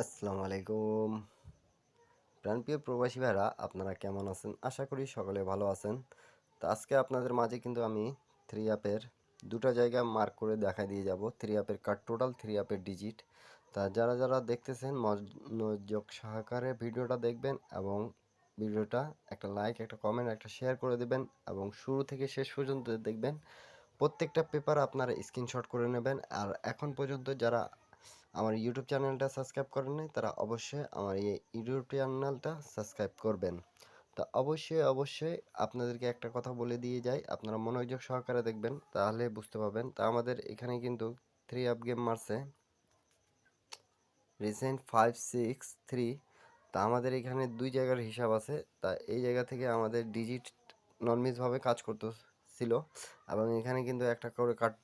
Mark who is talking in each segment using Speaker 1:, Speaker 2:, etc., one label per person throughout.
Speaker 1: আসসালামু আলাইকুম। প্রাণপ্রিয় প্রবাসী ভাইরা, আপনারা কেমন আছেন? আশা করি সকলে ভালো আছেন। তো আজকে আপনাদের মাঝে কিন্তু আমি থ্রি অ্যাপের দুটো জায়গা মার্ক করে দেখা দিয়ে যাব। থ্রি অ্যাপের কার্ড টোটাল, থ্রি অ্যাপের ডিজিট। তা যারা যারা দেখতেছেন মনোযোগ সহকারে ভিডিওটা দেখবেন এবং ভিডিওটা একটা লাইক, একটা কমেন্ট, একটা শেয়ার করে দেবেন এবং শুরু থেকে শেষ পর্যন্ত দেখবেন। প্রত্যেকটা পেপার আপনারা স্ক্রিনশট করে নেবেন। আর এখন পর্যন্ত যারা আমার ইউটিউব চ্যানেলটা সাবস্ক্রাইব করেন নাই তারা অবশ্যই আমার এই ইউটিউব চ্যানেলটা সাবস্ক্রাইব করবেন। তা অবশ্যই আপনাদেরকে একটা কথা বলে দিয়ে যাই, আপনারা মনোযোগ সহকারে দেখবেন তাহলে বুঝতে পারবেন। তা আমাদের এখানে কিন্তু থ্রি আপ গেম মারছে রিসেন্ট 563। তা আমাদের এখানে দুই জায়গার হিসাব আছে। তা এই জায়গা থেকে আমাদের ডিজিট নর্মিসভাবে কাজ করতেছিল এবং এখানে কিন্তু একটা করে কাট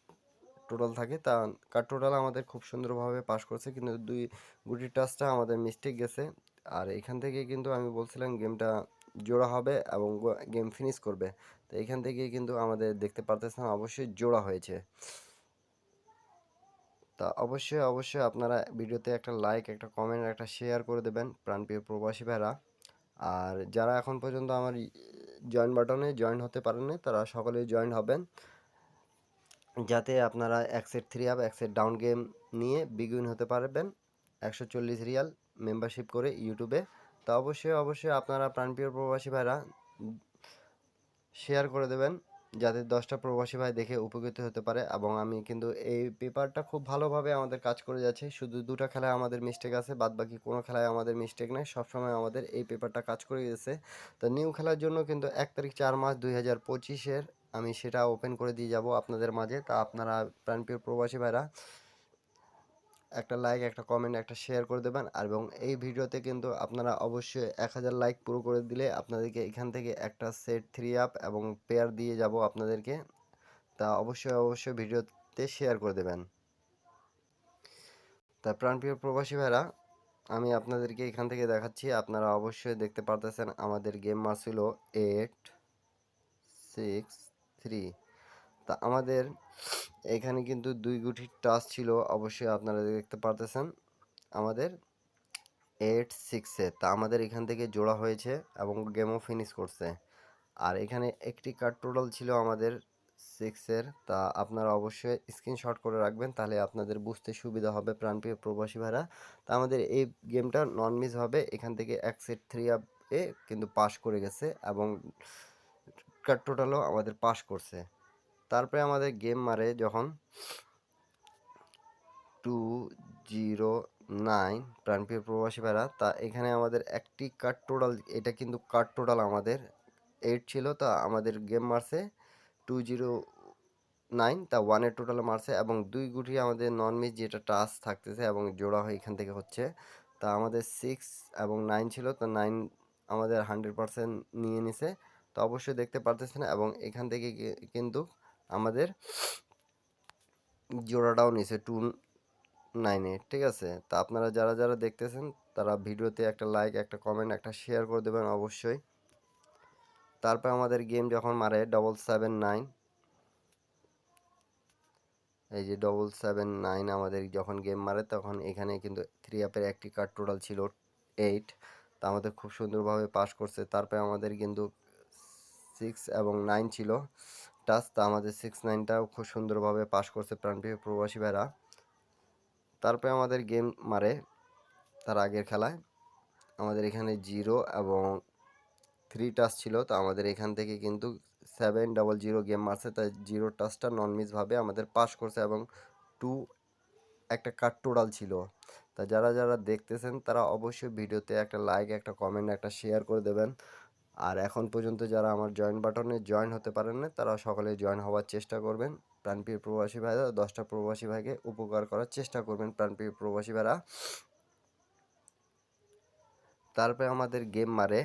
Speaker 1: টোটাল থাকে। তা কাট টোটাল আমাদের খুব সুন্দরভাবে পাস করছে, কিন্তু দুই গুটির টাচটা আমাদের মিস্টেক গেছে। আর এখান থেকে কিন্তু আমি বলছিলাম গেমটা জোড়া হবে এবং গেম ফিনিশ করবে। তো এখান থেকে কিন্তু আমাদের দেখতে পারতেছেন অবশ্যই জোড়া হয়েছে। তা অবশ্যই আপনারা ভিডিওতে একটা লাইক, একটা কমেন্ট, একটা শেয়ার করে দেবেন প্রাণপ্রিয় প্রবাসী ভাইরা। আর যারা এখন পর্যন্ত আমার জয়েন বাটনে জয়েন হতে পারেননি তারা সকলেই জয়েন হবেন, যাতে আপনারা এক সেট থ্রি আপ এক সেট ডাউন গেম নিয়ে বিগুইন হতে পারবেন 140 রিয়াল মেম্বারশিপ করে ইউটিউবে। তো অবশ্যই আপনারা প্রাণপ্রিয় প্রবাসী ভাইরা শেয়ার করে দেবেন, যাতে 10টা প্রবাসী ভাই দেখে উপকৃত হতে পারে। এবং আমি কিন্তু এই পেপারটা খুব ভালোভাবে আমাদের কাজ করে যাচ্ছে। শুধু দুটো খেলায় আমাদের মিস্টেক আছে, বাদ বাকি কোনো খেলায় আমাদের মিস্টেক নেই। সবসময় আমাদের এই পেপারটা কাজ করে গেছে। তো নিউ খেলার জন্য কিন্তু 1 তারিখ 4 মাস 2025 আমি সেটা ওপেন করে দিয়ে যাব আপনাদের মাঝে। তা আপনারা প্রাণপ্রিয় প্রবাসী ভাইরা একটা লাইক, একটা কমেন্ট, একটা শেয়ার করে দেবেন। আর এবং এই ভিডিওতে কিন্তু আপনারা অবশ্যই 1000 লাইক পুরো করে দিলে আপনাদেরকে এখান থেকে একটা সেট থ্রি আপ এবং পেয়ার দিয়ে যাব আপনাদেরকে। তা অবশ্যই ভিডিওতে শেয়ার করে দেবেন। তা প্রাণপ্রিয় প্রবাসী ভাইরা, আমি আপনাদেরকে এখান থেকে দেখাচ্ছি। আপনারা অবশ্যই দেখতে পারতেছেন আমাদের গেম মার ছিল 863। তা আমাদের এখানে কিন্তু দুই গুটির টাচ ছিল, অবশ্যই আপনারা দেখতে পারতেছেন আমাদের 8-6-এ। তা আমাদের এখান থেকে জোড়া হয়েছে এবং গেমও ফিনিশ করছে। আর এখানে একটি কার্ড টোটাল ছিল আমাদের 6-এর। তা আপনারা অবশ্যই স্ক্রিনশট করে রাখবেন, তাহলে আপনাদের বুঝতে সুবিধা হবে প্রাণপ্রিয় প্রবাসী ভাইরা। তা আমাদের এই গেমটা নন মিস হবে, এখান থেকে এক সেট থ্রি আপে কিন্তু পাস করে গেছে এবং কার্ড টোটালও আমাদের পাস করছে। তারপরে আমাদের গেম মারে যখন 209 প্রাণপ্রিয় প্রবাসী ভাইরা। তা এখানে আমাদের একটি কার্ড টোটাল, এটা কিন্তু কার্ড টোটাল আমাদের 8 ছিল। তা আমাদের গেম মারছে 209, তা 1-এর টোটাল মারছে এবং দুই গুটি আমাদের নন মিস যেটা টাচ থাকতেছে এবং জোড়া হয়ে এখান থেকে হচ্ছে। তা আমাদের 6 এবং 9 ছিল, তো 9 আমাদের 100% নিয়ে নিছে। তো অবশ্যই দেখতে পারতেছেন এবং এখান থেকে কিন্তু আমাদের জোড়াটাও নিছে 2-9-এ। ঠিক আছে, তা আপনারা যারা যারা দেখতেছেন তারা ভিডিওতে একটা লাইক, একটা কমেন্ট, একটা শেয়ার করে দেবেন অবশ্যই। তারপর আমাদের গেম যখন মারে 779, এই যে 779 আমাদের যখন গেম মারে তখন এখানে কিন্তু থ্রি আপের একটি কার্ড টোটাল ছিল 8। তা আমাদের খুব সুন্দরভাবে পাস করছে। তারপরে আমাদের কিন্তু 6 এবং 9 ছিল টাচ। তা আমাদের 6-9টাও খুব সুন্দরভাবে পাস করছে প্রাণপ্রিয় প্রবাসী ভাইরা। তারপরে আমাদের গেম মারে তার আগের খেলায় আমাদের এখানে 0 এবং 3 টাচ ছিল। তো আমাদের এখান থেকে কিন্তু 700 গেম মারছে, তাই 0 টাচটা নন মিসভাবে আমাদের পাস করছে এবং 2 একটা কার্ড টোটাল ছিল। তা যারা যারা দেখতেছেন তারা অবশ্যই ভিডিওতে একটা লাইক, একটা কমেন্ট, একটা শেয়ার করে দেবেন। আর এখন পর্যন্ত যারা আমার জয়েন বাটনে জয়েন হতে পারেন না তারা সকলে জয়েন হওয়ার চেষ্টা করবেন। প্রাণপ্রিয় প্রবাসী ভাইরা 10টা প্রবাসী ভাইকে উপকার করার চেষ্টা করবেন প্রাণপ্রিয় প্রবাসী ভাইরা। তারপরে আমাদের গেম মারে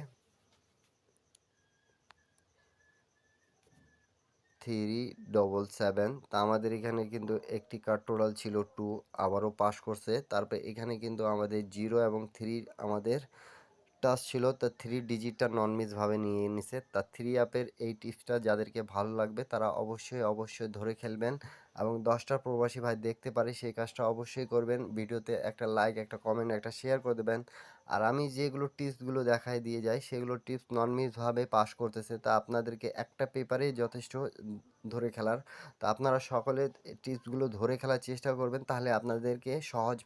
Speaker 1: 377। তা আমাদের এখানে কিন্তু একটি কার্ড টোটাল ছিল 2, আবারও পাস করছে। তারপরে এখানে কিন্তু আমাদের 0 এবং 3 আমাদের টাচ ছিল, তা 3 ডিজিটটা নন মিসভাবে নিয়ে নিছে। তা 3 অ্যাপের এই টিপসটা যাদেরকে ভালো লাগবে তারা অবশ্যই ধরে খেলবেন এবং 10টা প্রবাসী ভাই দেখতে পারে সেই কাজটা অবশ্যই করবেন। ভিডিওতে একটা লাইক, একটা কমেন্ট, একটা শেয়ার করে দেবেন। আর আমি যেগুলো টিপসগুলো দেখাই দিয়ে যাই সেগুলো টিপস নন মিসভাবে পাস করতেছে। তা আপনাদেরকে একটা পেপারেই যথেষ্ট ধরে খেলার। তা আপনারা সকলে টিপসগুলো ধরে খেলার চেষ্টা করবেন, তাহলে আপনাদেরকে সহজ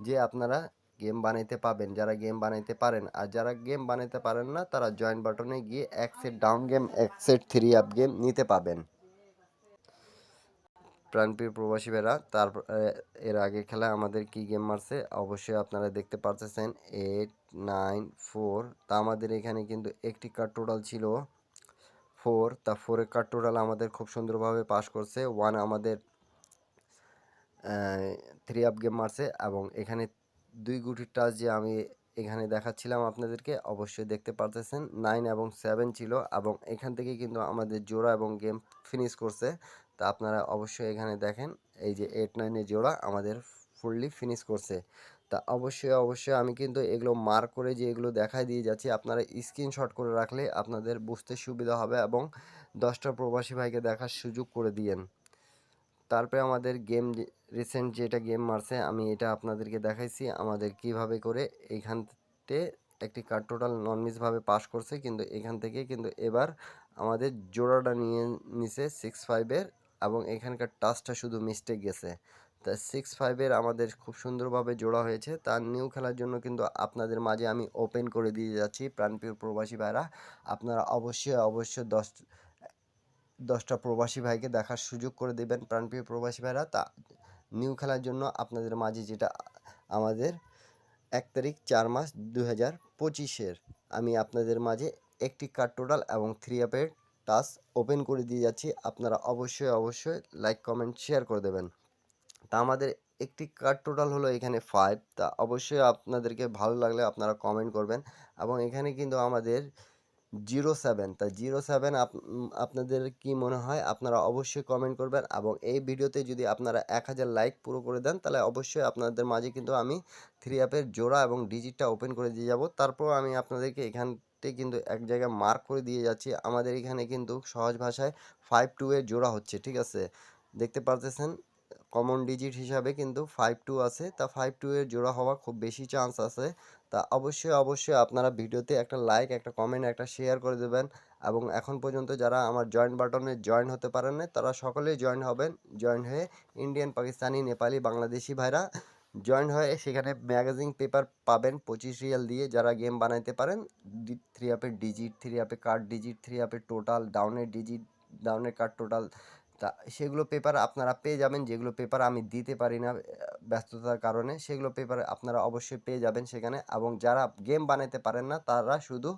Speaker 1: যে আপনারা গেম বানাইতে পাবেন যারা গেম বানাইতে পারেন। আর যারা গেম বানাইতে পারেন না তারা জয়েন বাটনে গিয়ে এক সেট ডাউন গেম, এক সেট 3 আপ গেম নিতে পাবেন। প্রাণপ্রিয় প্রবাসী ভাইরা, তারপর এর আগে খেলায় আমাদের কি গেম মারছে অবশ্যই আপনারা দেখতে পারতেছেন। 8 9 4। তা আমাদের এখানে কিন্তু একটি কার্ড টোটাল ছিল 4। তা 4-এর কার্ড টোটাল আমাদের খুব সুন্দরভাবে পাস করছে। 1 আমাদের 3 আপ গেম মারছে এবং এখানে 2 গুটির টাচ যে আমি এখানে দেখাচ্ছিলাম আপনাদেরকে অবশ্যই দেখতে পারতেছেন। 9 এবং 7 ছিল এবং এখান থেকে কিন্তু আমাদের জোড়া এবং গেম ফিনিশ করছে। তা আপনারা অবশ্যই এখানে দেখেন এই যে 8 9 এর জোড়া আমাদের ফুললি ফিনিশ করছে। তা অবশ্যই আমি কিন্তু এগুলো মার্ক করে যে এগুলো দেখাই দিয়ে যাচ্ছি, আপনারা স্ক্রিনশট করে রাখলে আপনাদের বুঝতে সুবিধা হবে এবং 10টা প্রবাসী ভাইকে দেখার সুযোগ করে দিয়েন। তারপরে আমাদের গেম রিসেন্ট যেটা গেম মারছে আমি এটা আপনাদেরকে দেখাইছি আমাদের কিভাবে করে এইখানতে একটি কার্ড টোটাল নন মিসভাবে পাস করছে, কিন্তু এখান থেকে কিন্তু এবার আমাদের জোড়াটা নিয়ে নিছে 6-5-এর এবং এখানকার টাচটা শুধু মিস্টেক গেছে। তা 6-5-এর আমাদের খুব সুন্দরভাবে জোড়া হয়েছে। তার নিউ খেলার জন্য কিন্তু আপনাদের মাঝে আমি ওপেন করে দিয়ে যাচ্ছি প্রাণপ্রিয় প্রবাসী ভাইরা। আপনারা অবশ্যই 10টা প্রবাসী ভাইকে দেখার সুযোগ করে দেবেন প্রাণপ্রিয় প্রবাসী ভাইরা। তা নিউ খেলার জন্য আপনাদের মাঝে যেটা আমাদের 1 তারিখ 4 মাস 2025-এর আমি আপনাদের মাঝে একটি কার্ড টোটাল এবং 3 অ্যাপের টাচ ওপেন করে দিয়ে যাচ্ছি। আপনারা অবশ্যই লাইক কমেন্ট শেয়ার করে দেবেন। তা আমাদের একটি কার্ড টোটাল হলো এখানে 5। তা অবশ্যই আপনাদেরকে ভালো লাগলে আপনারা কমেন্ট করবেন এবং এখানে কিন্তু আমাদের 07। তা 07 আপনাদের কি মনে হয় আপনারা অবশ্যই কমেন্ট করবেন এবং এই ভিডিওতে যদি আপনারা 1000 লাইক পুরো করে দেন তাহলে অবশ্যই আপনাদের মাঝে কিন্তু আমি 3 অ্যাপের জোড়া এবং ডিজিটটা ওপেন করে দিয়ে যাব। তারপর আমি আপনাদেরকে এখানতে কিন্তু এক জায়গায় মার্ক করে দিয়ে যাচ্ছি আমাদের এখানে কিন্তু সহজ ভাষায় 5 2 এর জোড়া হচ্ছে, ঠিক আছে? দেখতে পারতেছেন কমন ডিজিট হিসাবে কিন্তু 5 2 আছে। তা 5 2 এর জোড়া হওয়া খুব বেশি চান্স আছে। তা অবশ্যই আপনারা ভিডিওতে একটা লাইক, একটা কমেন্ট, একটা শেয়ার করে দেবেন এবং এখন পর্যন্ত যারা আমার জয়েন বাটনে জয়েন হতে পারেন না তারা সকলেই জয়েন হবেন। জয়েন হয়ে ইন্ডিয়ান, পাকিস্তানি, নেপালি, বাংলাদেশি ভাইরা জয়েন হয়ে সেখানে ম্যাগাজিন পেপার পাবেন 25 রিয়াল দিয়ে। যারা গেম বানাইতে পারেন 3 অ্যাপের ডিজিট, 3 অ্যাপের কার্ড ডিজিট, 3 অ্যাপের টোটাল, ডাউনের ডিজিট, ডাউনের কার্ড টোটাল, তা সেগুলো পেপার আপনারা পেয়ে যাবেন। যেগুলো পেপার আমি দিতে পারি না ব্যস্ততার কারণে, সেগুলো পেপার আপনারা অবশ্যই পেয়ে যাবেন সেখানে। এবং যারা গেম বানাইতে পারেন না তারা শুধু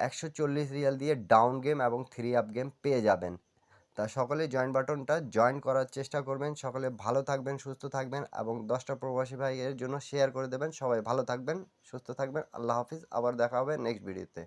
Speaker 1: 140 রিয়াল দিয়ে ডাউন গেম এবং 3 আপ গেম পেয়ে যাবেন। তা সকলে জয়েন বাটনটা জয়েন করার চেষ্টা করবেন। সকলে ভালো থাকবেন, সুস্থ থাকবেন এবং 10টা প্রবাসী ভাইয়ের জন্য শেয়ার করে দেবেন। সবাই ভালো থাকবেন, সুস্থ থাকবেন। আল্লাহ হাফিজ। আবার দেখা হবে নেক্সট ভিডিওতে।